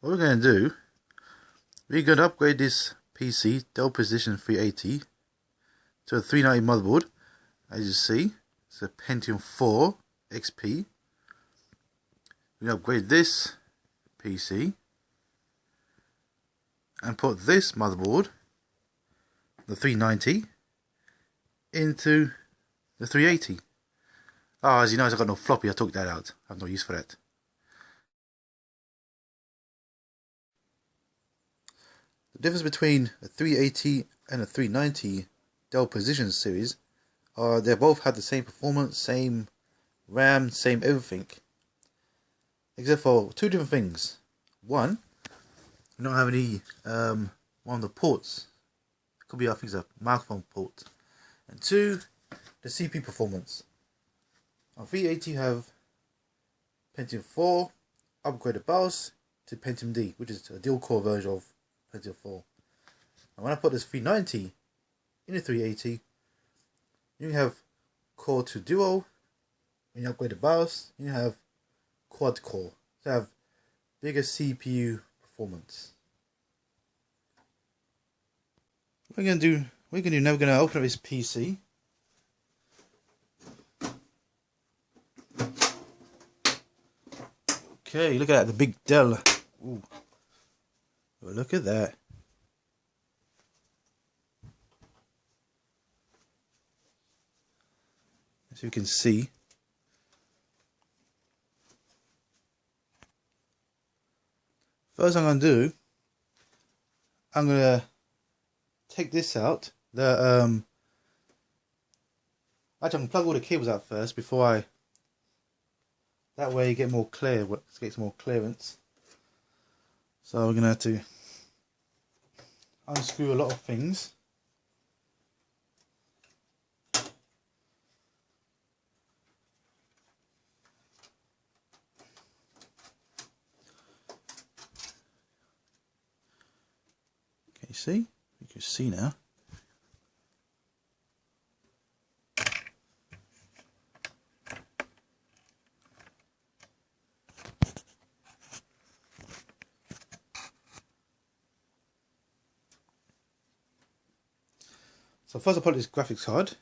What we're going to do, we're going to upgrade this PC, Dell Precision 380, to a 390 motherboard. As you see, it's a Pentium 4 XP. We're going to upgrade this PC and put this motherboard, the 390, into the 380. As you notice, I've got no floppy. I took that out. I have no use for that. The difference between a 380 and a 390 Dell Precision series are they both have the same performance, same RAM, same everything, except for two different things. One, you don't have any one of the ports. It could be, I think, it's a microphone port. And two, the CPU performance. On 380 you have Pentium 4 upgraded BIOS to Pentium D, which is a dual core version of Pentium 4. And when I put this 390 in the 380, you have Core 2 Duo. When you upgrade the BIOS, you have quad core. So you have bigger CPU performance. What we're going to do now, we're going to open up this PC. Okay, look at that, the big Dell. Ooh. Well, look at that. As you can see, first I'm going to do, I'm going to take this out. Actually, I can plug all the cables out first before that way you get more clear, get more clearance. So we're going to have to unscrew a lot of things. Can you see? You can see now. So first I put this graphics card.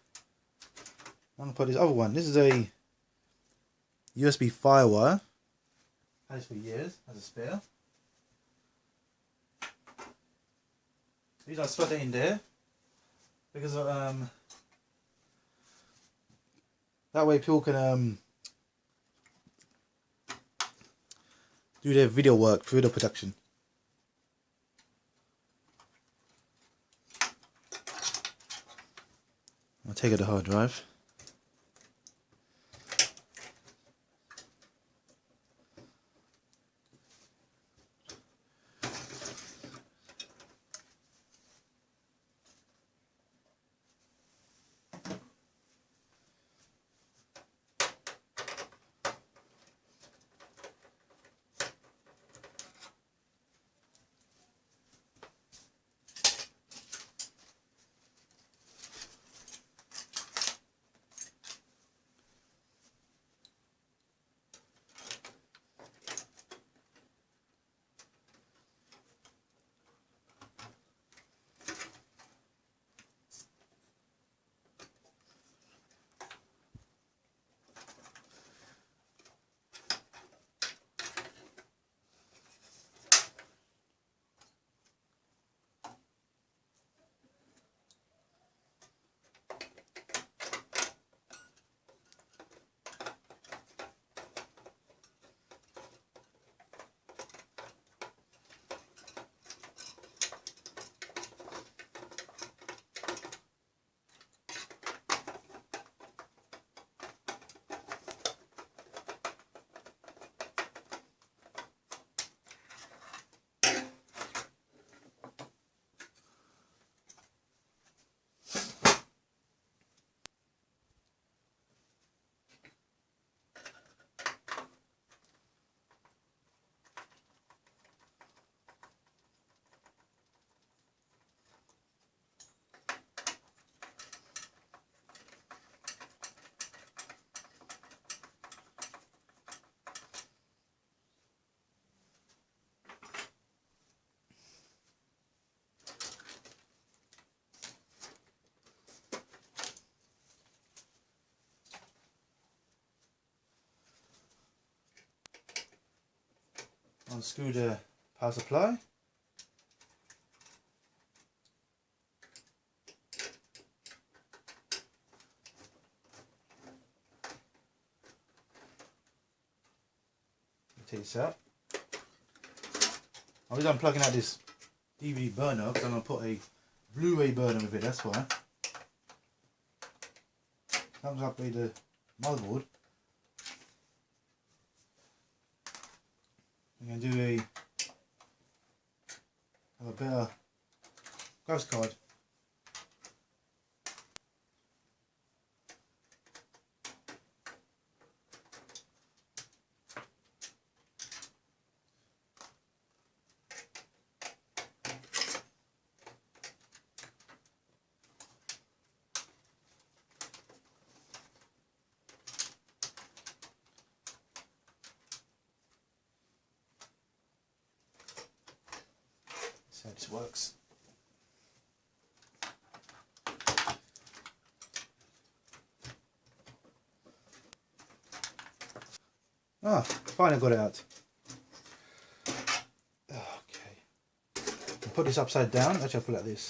I'm going to put this other one. This is a USB firewire. Had this for years as a spare. The reason I slot it in there because that way people can do their video work, video production. I'll take out the hard drive. Unscrew the power supply. Take this out. I'm plugging out this DVD burner because I'm going to put a Blu-ray burner with it, that's why. I'm going to upgrade the motherboard. I'm going to do have a better graphics card. That's how this works. Ah, finally got it out. Okay. I'll put this upside down. Actually, I'll put it like this.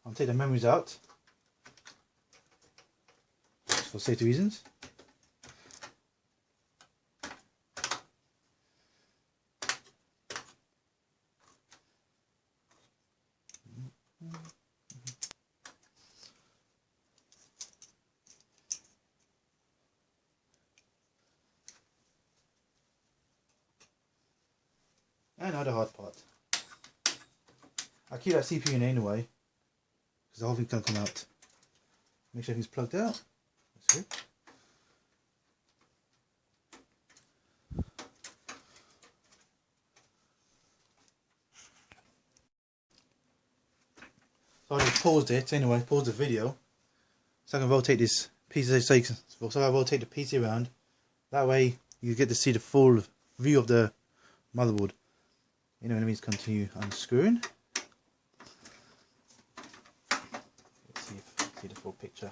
I'll take the memories out for safety reasons. And now the hard part. I'll keep that CPU in anyway, because the whole thing's going to come out. Make sure everything's plugged out. That's good. So I just paused it anyway, paused the video, so I can rotate this piece, so I rotate the PC around. That way you get to see the full view of the motherboard. You know what I mean? Let's continue unscrewing. Let's see the full picture.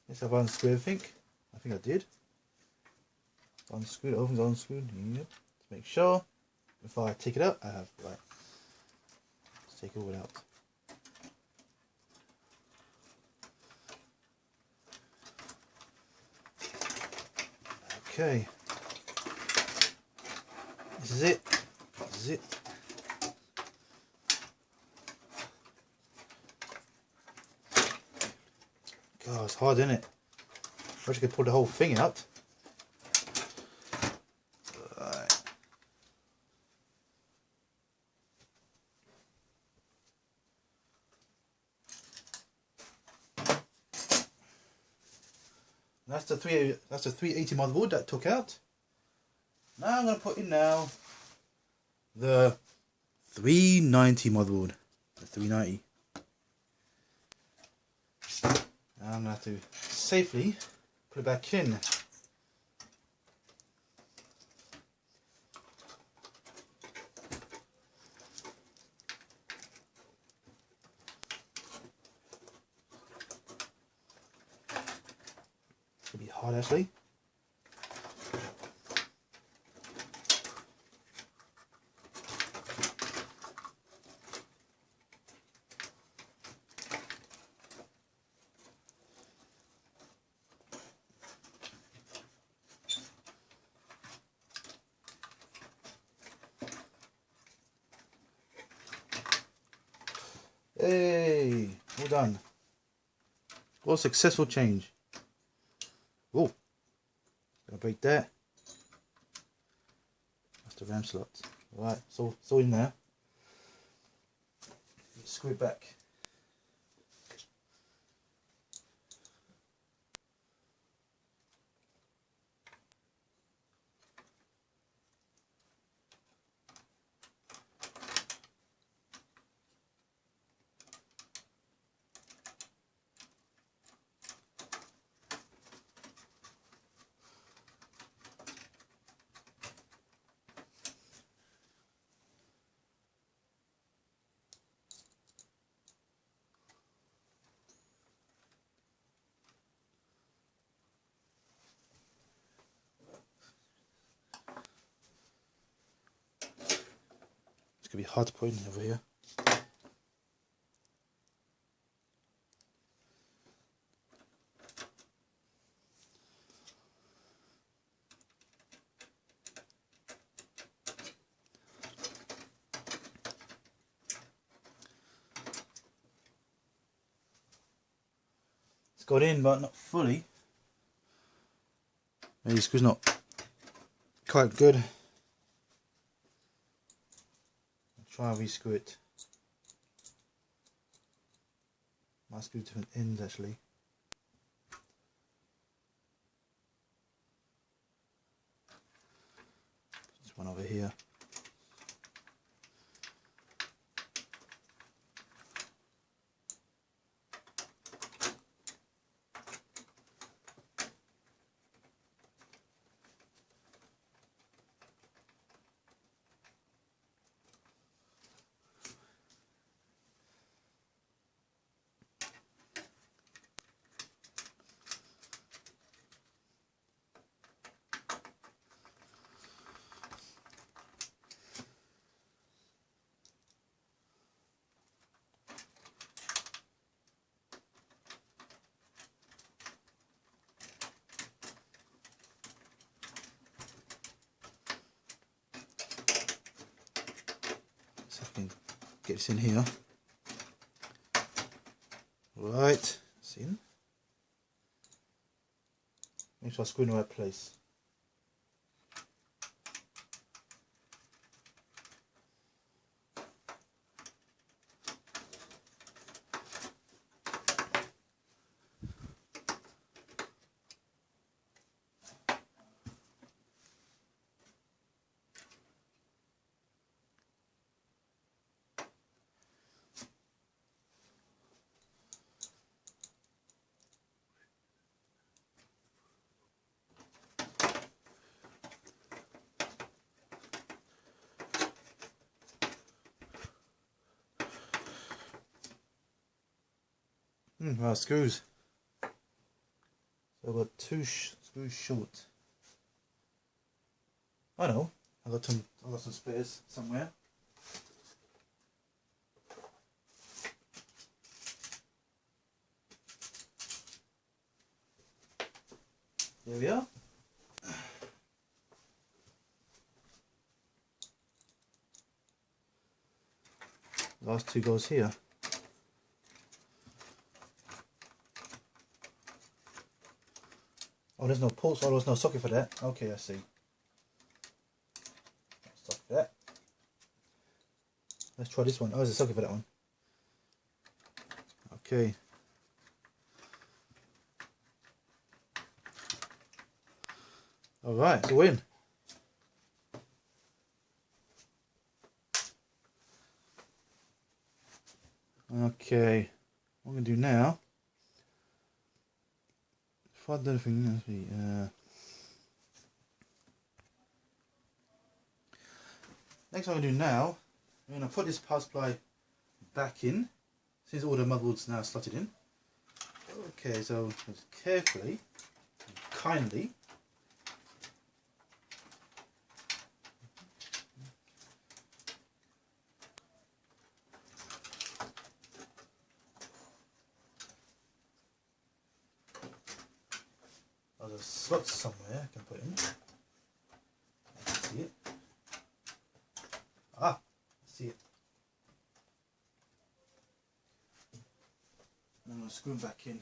Yes, I've unscrewed everything. I think I did. Unscrewed, everything's unscrewed. Yep. To make sure, before I take it out, I have, right. Let's take it all out. Okay. This is it. This is it. God, it's hard, isn't it? I wish I could pull the whole thing out. Right. That's the 380 motherboard that took out. Now I'm going to put in now the 390 motherboard. The 390. Now I'm going to have to safely put it back in. It's going to be hard actually. done. What a successful change. Oh, gonna break that. That's the RAM slot. Right, so it's all in there. Screw it back. It's gonna be hard to put in over here. It's got in, but not fully. Maybe the screw's not quite good. I'll try and re-screw it. Might screw different ends actually. There's one over here. So I can get this in here. Right, it's in. Make sure I screw in the right place. Right, screws. So I've got two screws short. I know. I got some spares somewhere. There we are. Last two goes here. Oh, there's no pulse. Oh, there's no socket for that. Okay, I see. Socket for that. Let's try this one. Oh, there's a socket for that one. Okay. Alright, so we're in. Okay. What I'm going to do now, if I do anything, next what I'm going to do now, I'm going to put this power supply back in, since all the motherboards now slotted in. Okay, so just carefully, kindly, there's a slot somewhere I can put in. I can see it. Ah, I see it. and screw them back in.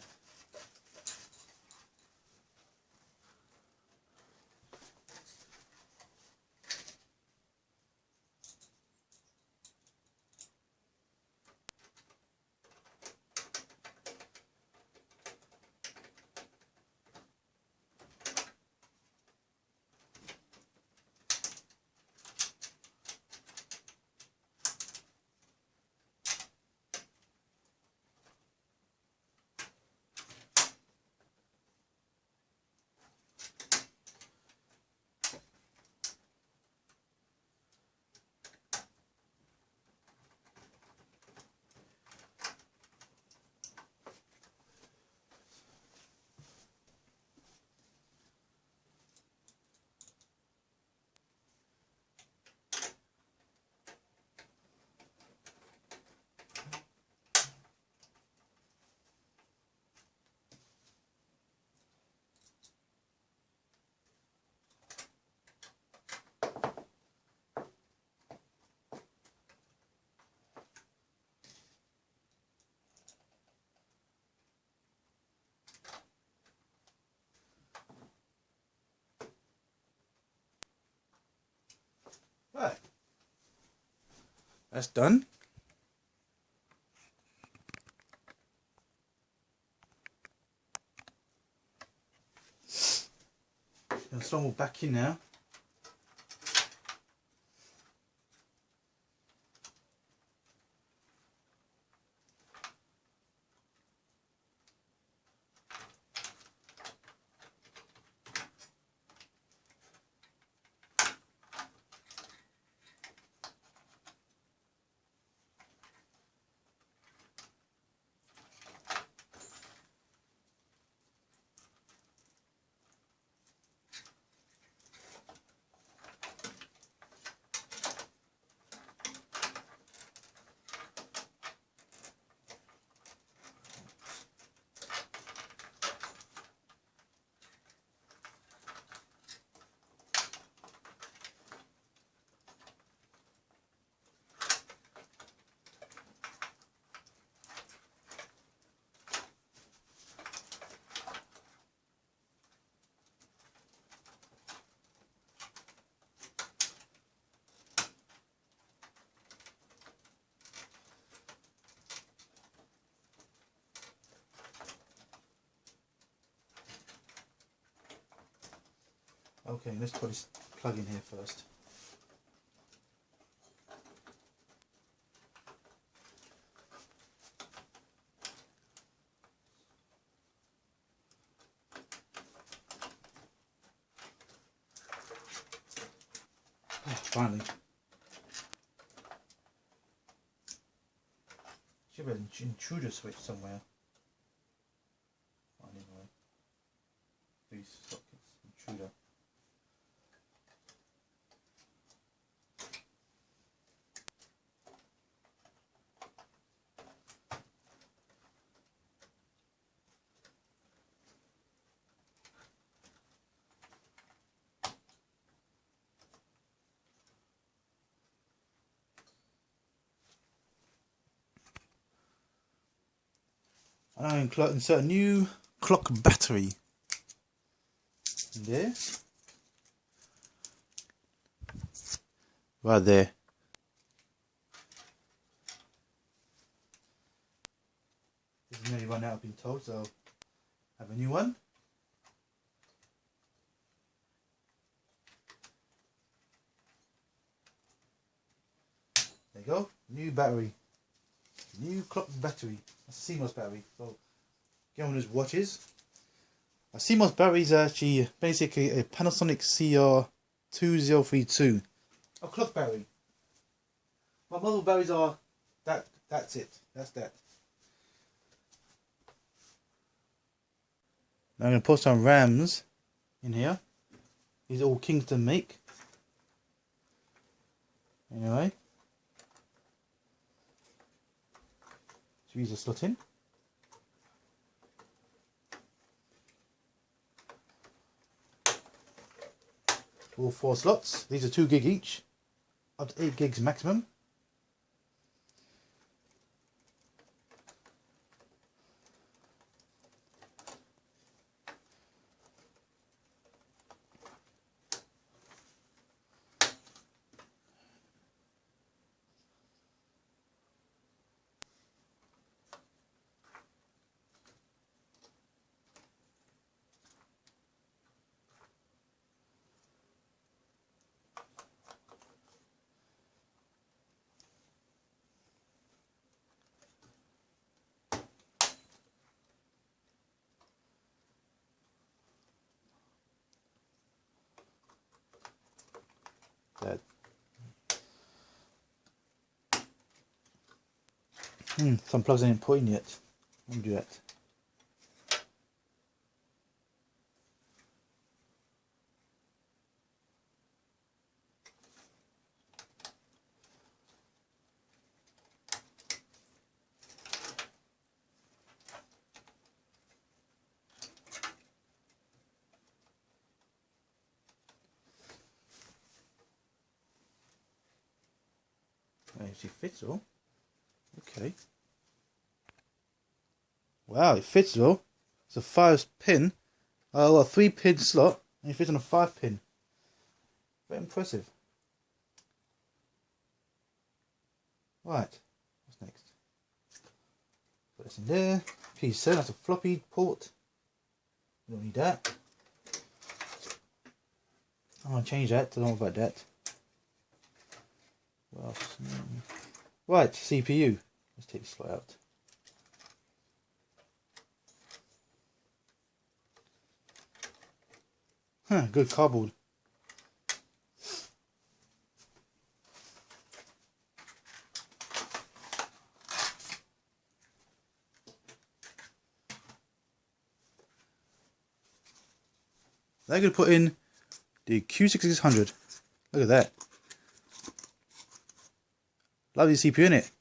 Right, that's done. Gonna slot them all back in now. Okay, let's put this plug in here first. Oh, finally. Should have an intruder switch somewhere. Anyway, these sockets, intruder. And now insert a new clock battery in there, right there. This is nearly run out, I've been told, so have a new one. There you go, new battery. New clock battery, a CMOS battery. So get on those watches. A CMOS battery is actually basically a Panasonic CR2032. A clock battery. My mother batteries are that's it. That's that. Now I'm gonna put some RAMs in here. These are all Kingston make. Anyway. Use a slot in. All 4 slots. These are 2 gig each, up to 8 gigs maximum. Some plugs ain't put in yet. Let me do that. Actually fits all. Okay. Wow, it fits though. It's a 5-pin, well, a 3-pin slot, and it fits on a 5-pin. Very impressive. Right, what's next? Put this in there. P7, that's a floppy port. We don't need that. I'm gonna change that. Don't know about that. What else? Right, CPU. Let's take the slot out. Good cardboard. They're going to put in the Q6600. Look at that. Lovely CPU in it.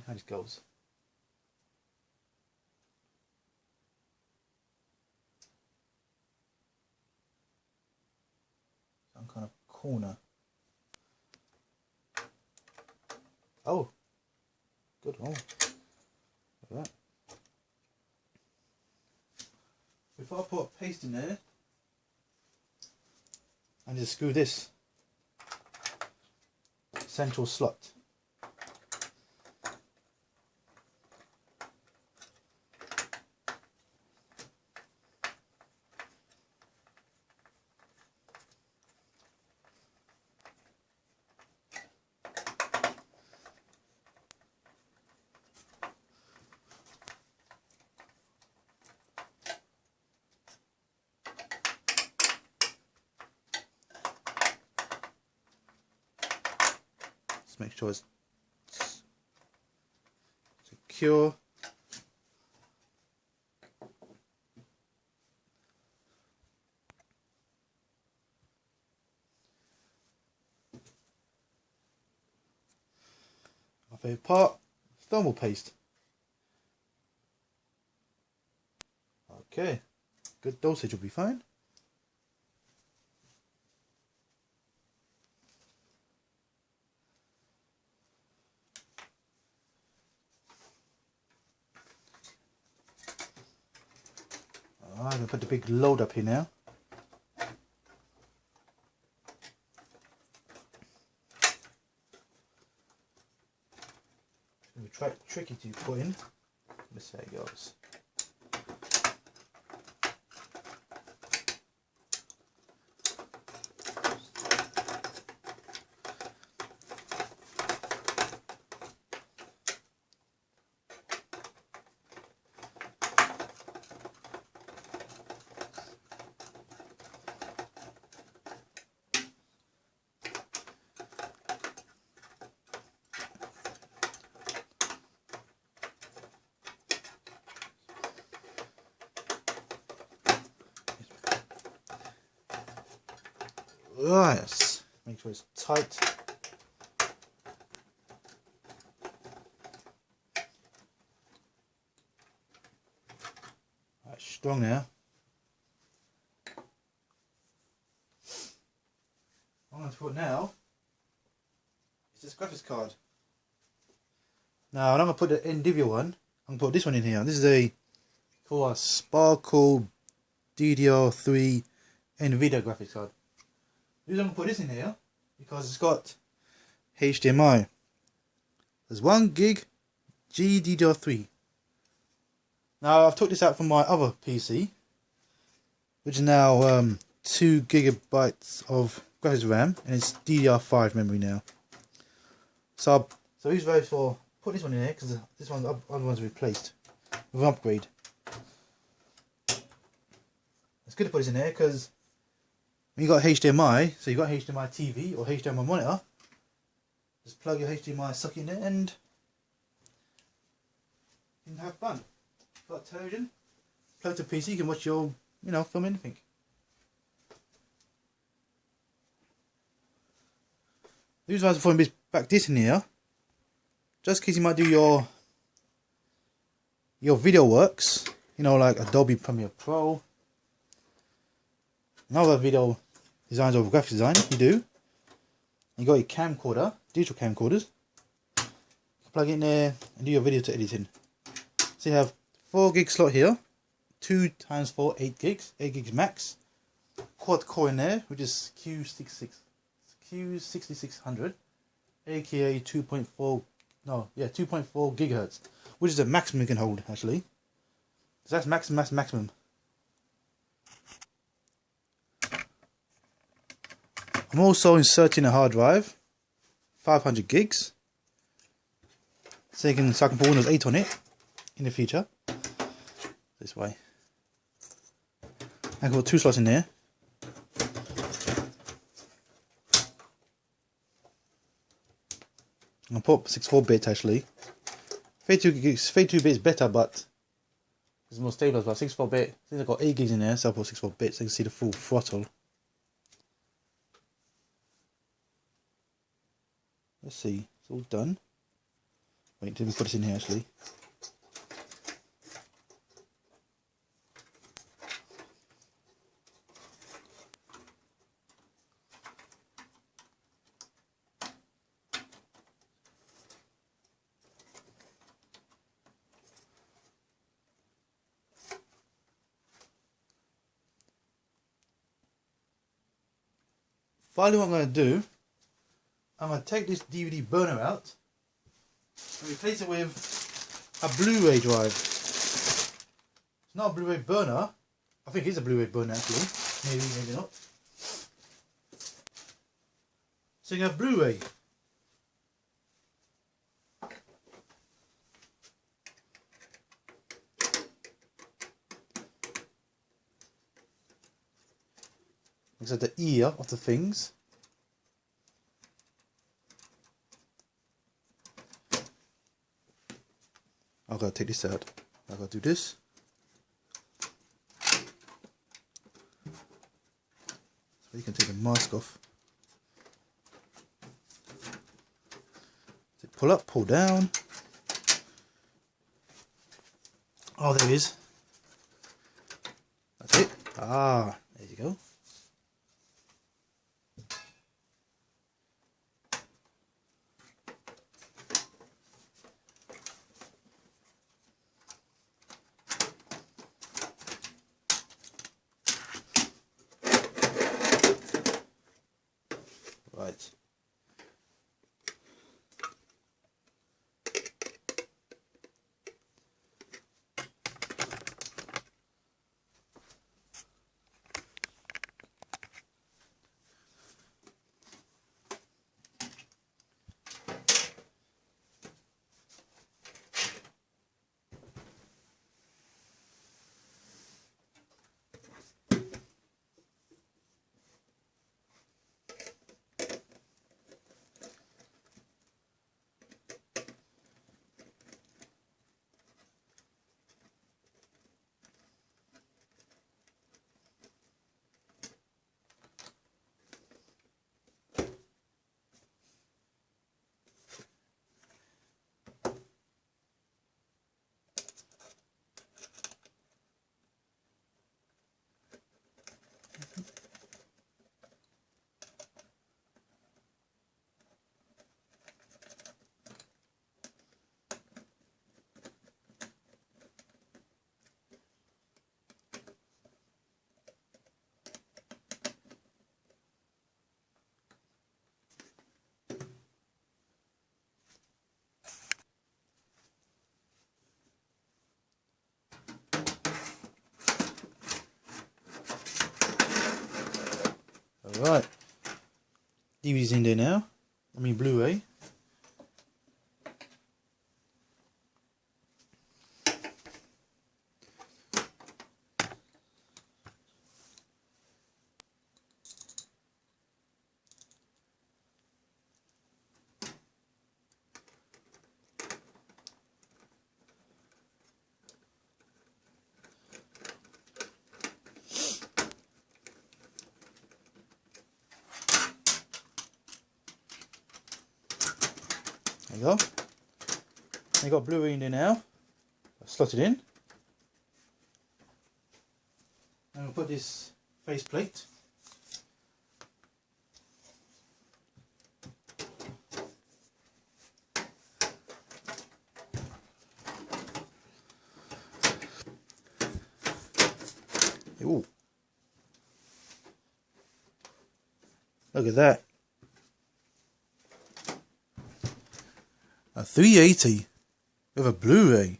How this goes. Some kind of corner. Oh, good one. Look at that. Before I put a paste in there, I just screw this central slot. Just make sure it's secure. My favourite part, thermal paste. Okay, good dosage will be fine. I'm going to put the big load up here now. It's going to be tricky to put in. Let's see how it goes. Right, make sure it's tight. That's strong now. What I'm going to put now is this graphics card. Now I'm going to put the NVidia one. I'm going to put this one in here. This is a Sparkle DDR3 NVidia graphics card. The reason I'm going to put this in here because it's got HDMI. There's 1 gig GDDR3. Now I've took this out from my other PC, which is now 2 gigabytes of graphics RAM, and it's DDR5 memory now. So these values for put this one in there because this one, the other one's replaced with an upgrade. It's good to put this in there because when you got HDMI, so you got HDMI TV or HDMI monitor, just plug your HDMI socket in there and you can have fun. Got television, plug to PC, you can watch your, film anything. The reason why I thought I'd back this in here, just in case you might do your video works, like Adobe Premiere Pro, and other video designs or graphic design. You do. You got your camcorder, digital camcorders. You plug it in there and do your video to editing. So you have 4 gig slot here, 2 times 4, 8 gigs, 8 gigs max. Quad core in there, which is Q6600, aka 2.4 gigahertz, which is the maximum you can hold actually. So that's maximum. I'm also inserting a hard drive, 500 gigs, so I can put Windows 8 on it in the future. This way. I can put 2 slots in there. I'll put 64 bits actually. 32 bits is better, but it's more stable. But 64 bit, since I've got 8 gigs in there, so I'll put 64 bits so you can see the full throttle. Let's see, it's all done. Wait, let me put this in here actually. Finally, what I'm going to do, I'm going to take this DVD burner out and replace it with a Blu-Ray drive. It's not a Blu-Ray burner. I think it's a Blu-Ray burner actually. Maybe not. So you have Blu-ray. Looks like the ear of the things. I've got to take this out. I've got to do this. So you can take the mask off. So pull up, pull down. Oh, there it is. That's it. Ah, there you go. Right. Alright, DVD's in there now, I mean Blu-ray. There you go. I got Blu-ray in there now. I'll slot it in. I'm going to put this faceplate. Ooh. Look at that. A 380 with a Blu-ray.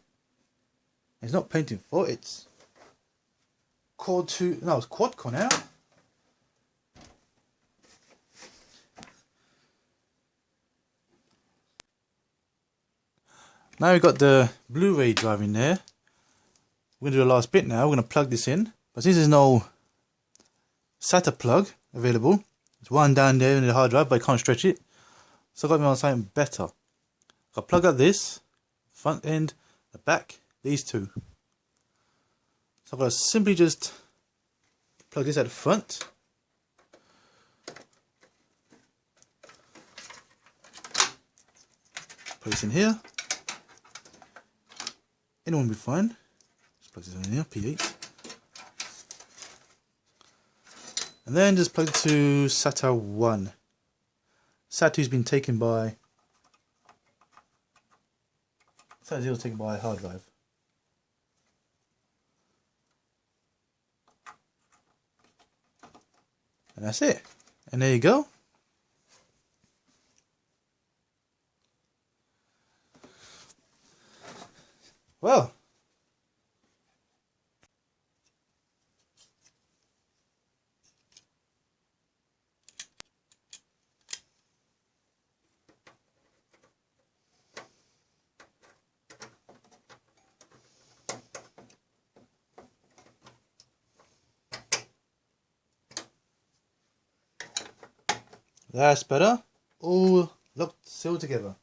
It's not Pentium 4, it's Quattro. No, it's Quattro now. Now we've got the Blu-ray drive in there. We're going to do the last bit now. We're going to plug this in. But since there's no SATA plug available, there's one down there in the hard drive, but I can't stretch it. So I've got to be on something better. I'll plug out this, front end, the back, these two. So I've got to simply just plug this at the front. Put this in here. Anyone will be fine. Just plug this in here, P8. And then just plug it to SATA 1. SATA 2 has been taken by SATA 0 taken by a hard drive. And that's it. And there you go. Well, that's better. All locked, sealed together.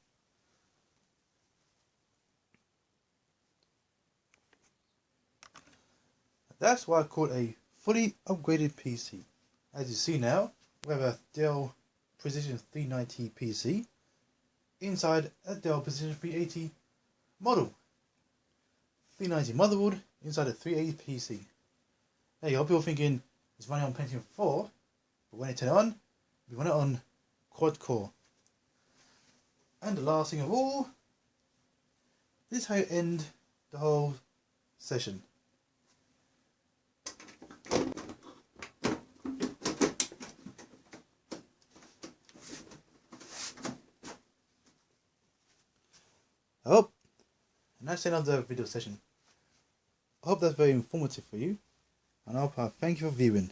That's why I call it a fully upgraded PC. As you see now, we have a Dell Precision 390 PC inside a Dell Precision 380 model. 390 motherboard inside a 380 PC. There you go. People thinking it's running on Pentium 4, but when you turn it on, we run it on quad core. And the last thing of all, this is how you end the whole session. And that's the end of the video session. I hope that's very informative for you, and I hope I thank you for viewing.